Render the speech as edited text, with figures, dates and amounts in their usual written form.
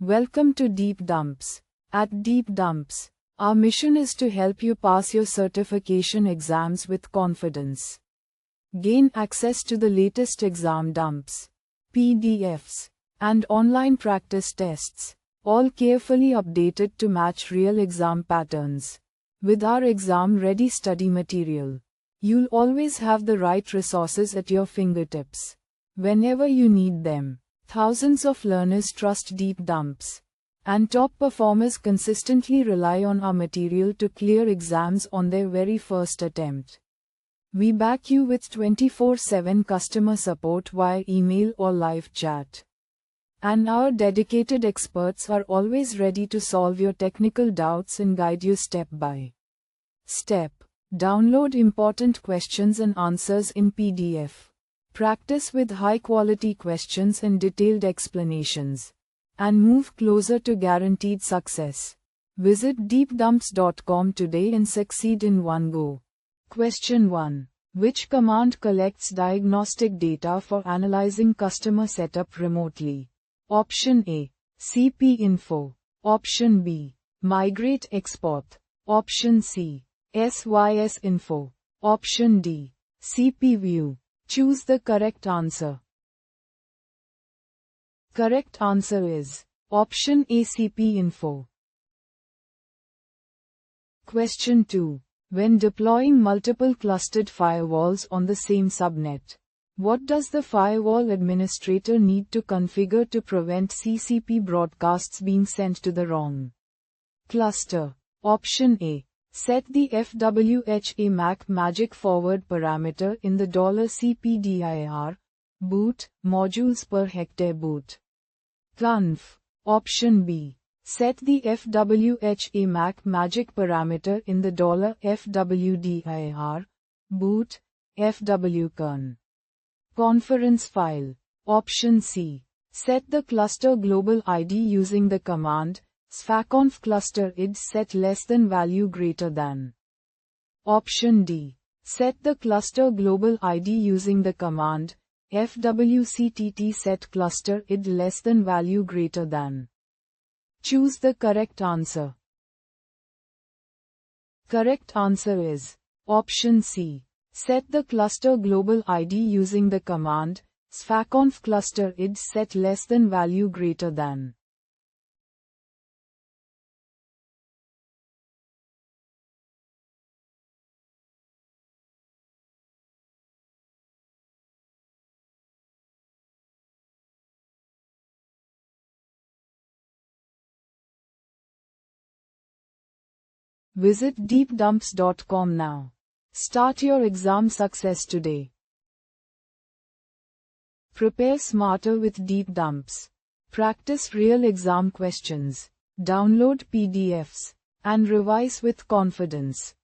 Welcome to Deep Dumps. At Deep Dumps, our mission is to help you pass your certification exams with confidence. Gain access to the latest exam dumps, PDFs, and online practice tests, all carefully updated to match real exam patterns. With our exam-ready study material, you'll always have the right resources at your fingertips whenever you need them. Thousands of learners trust Deep Dumps, and top performers consistently rely on our material to clear exams on their very first attempt. We back you with 24/7 customer support via email or live chat. And our dedicated experts are always ready to solve your technical doubts and guide you step by step. Download important questions and answers in PDF. Practice with high-quality questions and detailed explanations, and move closer to guaranteed success. Visit deepdumps.com today and succeed in one go. Question 1. Which command collects diagnostic data for analyzing customer setup remotely? Option A. cpinfo. Option B. Migrate export. Option C. sysinfo. Option D. cpview. Choose the correct answer. Correct answer is option A, cpinfo. Question 2. When deploying multiple clustered firewalls on the same subnet, what does the firewall administrator need to configure to prevent CCP broadcasts being sent to the wrong cluster? Option A. Set the FWHA MAC magic forward parameter in the $CPDIR boot modules per hectare boot. Conf. Option B. Set the FWHA MAC magic parameter in the $FWDIR boot FWCon. Conference file. Option C. Set the cluster global ID using the command sfaconf cluster id set less than value greater than. Option D. Set the cluster global ID using the command fwctt set cluster id less than value greater than. Choose the correct answer. Correct answer is option C. Set the cluster global ID using the command sfaconf cluster id set less than value greater than. Visit deepdumps.com now. Start your exam success today. Prepare smarter with Deep Dumps. Practice real exam questions. Download PDFs and revise with confidence.